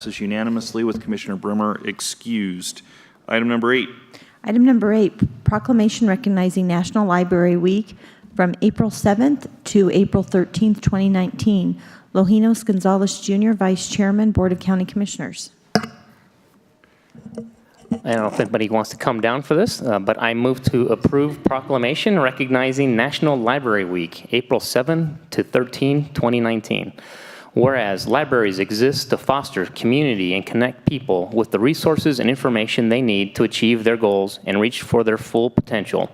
Passes unanimously with Commissioner Brimmer excused. Item number 8. Item number 8, proclamation recognizing National Library Week from April 7th to April 13th, 2019. Lojinos Gonzalez Jr., Vice Chairman, Board of County Commissioners. I don't know if anybody wants to come down for this, but I move to approve proclamation recognizing National Library Week, April 7 to 13, 2019. Whereas libraries exist to foster community and connect people with the resources and information they need to achieve their goals and reach for their full potential.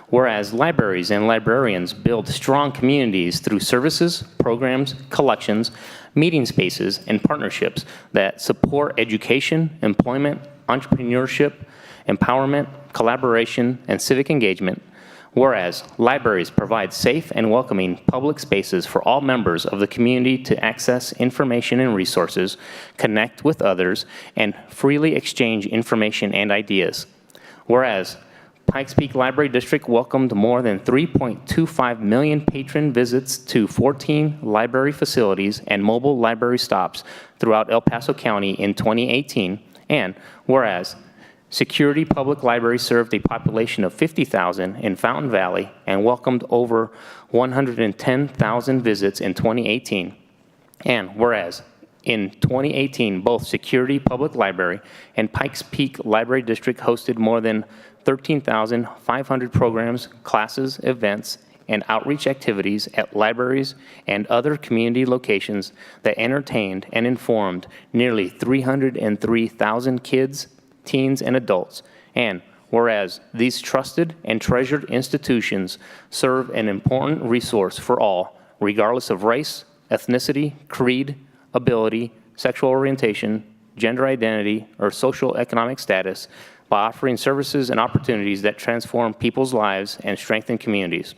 Whereas libraries and librarians build strong communities through services, programs, collections, meeting spaces, and partnerships that support education, employment, entrepreneurship, empowerment, collaboration, and civic engagement. Whereas libraries provide safe and welcoming public spaces for all members of the community to access information and resources, connect with others, and freely exchange information and ideas. Whereas Pikes Peak Library District welcomed more than 3.25 million patron visits to 14 library facilities and mobile library stops throughout El Paso County in 2018. And whereas Security Public Library served a population of 50,000 in Fountain Valley and welcomed over 110,000 visits in 2018. And whereas in 2018, both Security Public Library and Pikes Peak Library District hosted more than 13,500 programs, classes, events, and outreach activities at libraries and other community locations that entertained and informed nearly 303,000 kids, teens, and adults. And whereas these trusted and treasured institutions serve an important resource for all, regardless of race, ethnicity, creed, ability, sexual orientation, gender identity, or social economic status, by offering services and opportunities that transform people's lives and strengthen communities.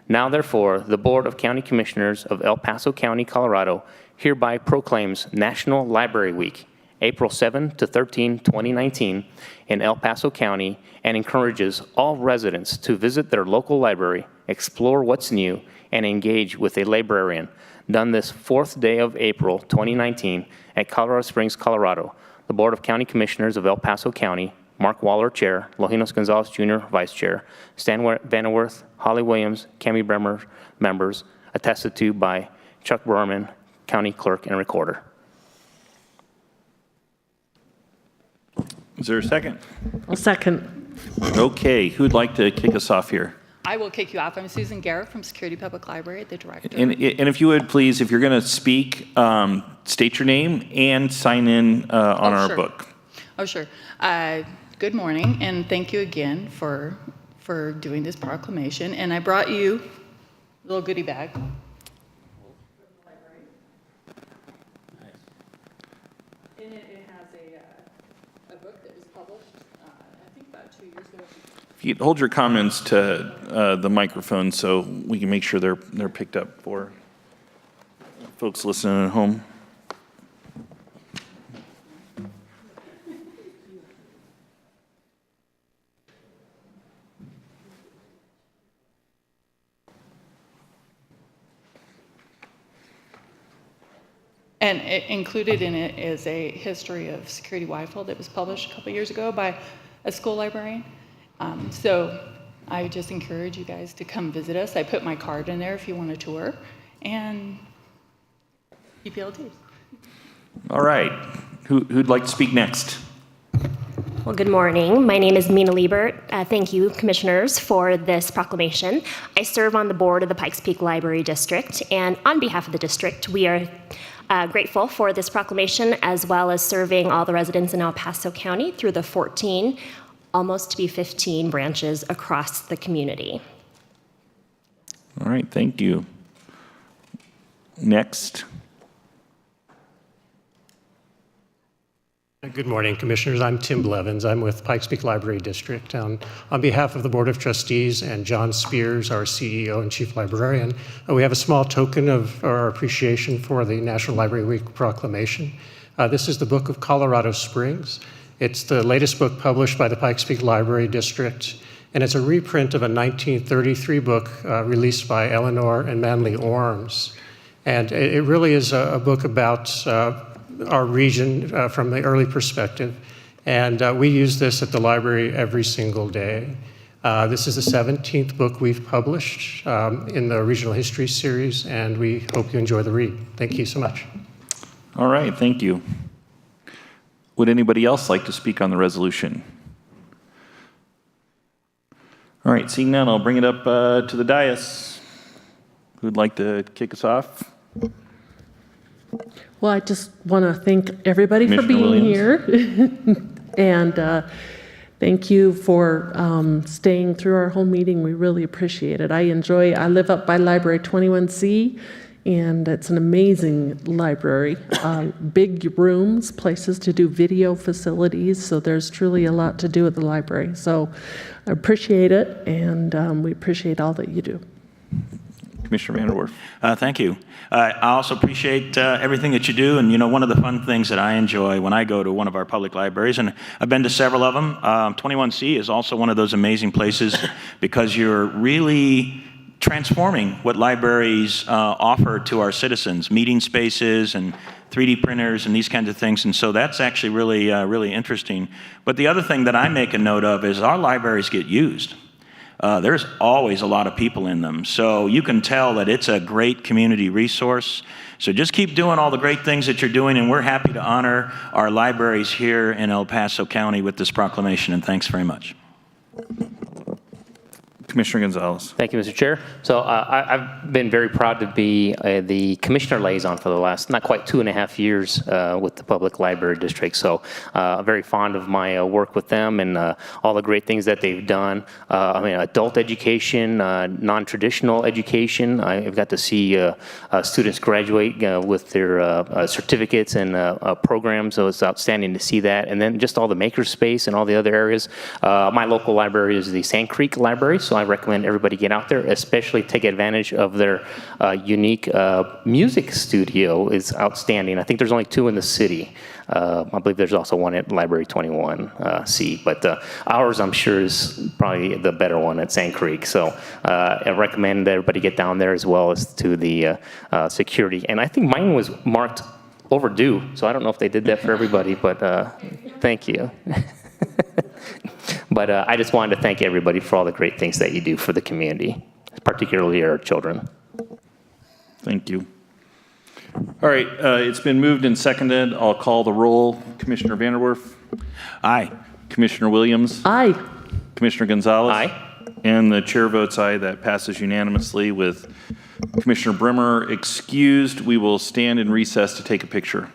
Now, therefore, the Board of County Commissioners of El Paso County, Colorado, hereby proclaims National Library Week, April 7 to 13, 2019, in El Paso County, and encourages all residents to visit their local library, explore what's new, and engage with a librarian. Done this 4th day of April 2019 at Colorado Springs, Colorado. The Board of County Commissioners of El Paso County, Mark Waller, Chair, Lojinos Gonzalez Jr., Vice Chair, Stan Vanderwerth, Holly Williams, Cami Bremer, members, attested to by Chuck Berman, County Clerk and Recorder. Is there a second? I'll second. Okay, who'd like to kick us off here? I will kick you off. I'm Susan Garrett from Security Public Library, the director. And if you would please, if you're going to speak, state your name and sign in on our book. Oh, sure. Good morning, and thank you again for doing this proclamation. And I brought you a little goodie bag. In it has a book that was published, I think about 2 years ago. If you hold your comments to the microphone so we can make sure they're picked up for folks listening at home. And included in it is a history of security WIFO that was published a couple years ago by a school librarian. So I just encourage you guys to come visit us. I put my card in there if you want a tour, and EPLT. All right. Who'd like to speak next? Well, good morning. My name is Mina Liebert. Thank you, Commissioners, for this proclamation. I serve on the board of the Pikes Peak Library District, and on behalf of the district, we are grateful for this proclamation, as well as serving all the residents in El Paso County through the 14, almost to be 15 branches across the community. All right, thank you. Next. Good morning, Commissioners. I'm Tim Blevins. I'm with Pikes Peak Library District. On behalf of the Board of Trustees and John Spears, our CEO and Chief Librarian, we have a small token of our appreciation for the National Library Week proclamation. This is the Book of Colorado Springs. It's the latest book published by the Pikes Peak Library District, and it's a reprint of a 1933 book released by Eleanor and Manly Orms. And it really is a book about our region from the early perspective. And we use this at the library every single day. This is the 17th book we've published in the Regional History Series, and we hope you enjoy the read. Thank you so much. All right, thank you. Would anybody else like to speak on the resolution? All right, seeing none, I'll bring it up to the dais. Who'd like to kick us off? Well, I just want to thank everybody for Commissioner being Williams. here. And thank you for staying through our whole meeting. We really appreciate it. I live up by Library 21C, and it's an amazing library. Big rooms, places to do video facilities, so there's truly a lot to do at the library. So I appreciate it, and we appreciate all that you do. Commissioner Vanderwerf. Thank you. I also appreciate everything that you do. And, you know, one of the fun things that I enjoy when I go to one of our public libraries, and I've been to several of them, 21C is also one of those amazing places because you're really transforming what libraries offer to our citizens, meeting spaces and 3D printers and these kinds of things. And so that's actually really, really interesting. But the other thing that I make a note of is our libraries get used. There's always a lot of people in them. So you can tell that it's a great community resource. So just keep doing all the great things that you're doing, and we're happy to honor our libraries here in El Paso County with this proclamation, and thanks very much. Commissioner Gonzalez. Thank you, Mr. Chair. So I've been very proud to be the commissioner liaison for the last, not quite 2.5 years with the Public Library District. So very fond of my work with them and all the great things that they've done. I mean, adult education, non-traditional education. I've got to see students graduate with their certificates and programs. So it's outstanding to see that. And then just all the makerspace and all the other areas. My local library is the Sand Creek Library. So I recommend everybody get out there, especially take advantage of their unique music studio. Is outstanding. I think there's only 2 in the city. I believe there's also one at Library 21C, but ours, I'm sure, is probably the better one at Sand Creek. So I recommend that everybody get down there, as well as to the security. And I think mine was marked overdue, so I don't know if they did that for everybody, but thank you. But I just wanted to thank everybody for all the great things that you do for the community, particularly our children. Thank you. All right, it's been moved and seconded. I'll call the roll. Commissioner Vanderwerf. Aye. Commissioner Williams. Aye. Commissioner Gonzalez. Aye. And the chair votes aye. That passes unanimously with Commissioner Brimmer excused. We will stand in recess to take a picture.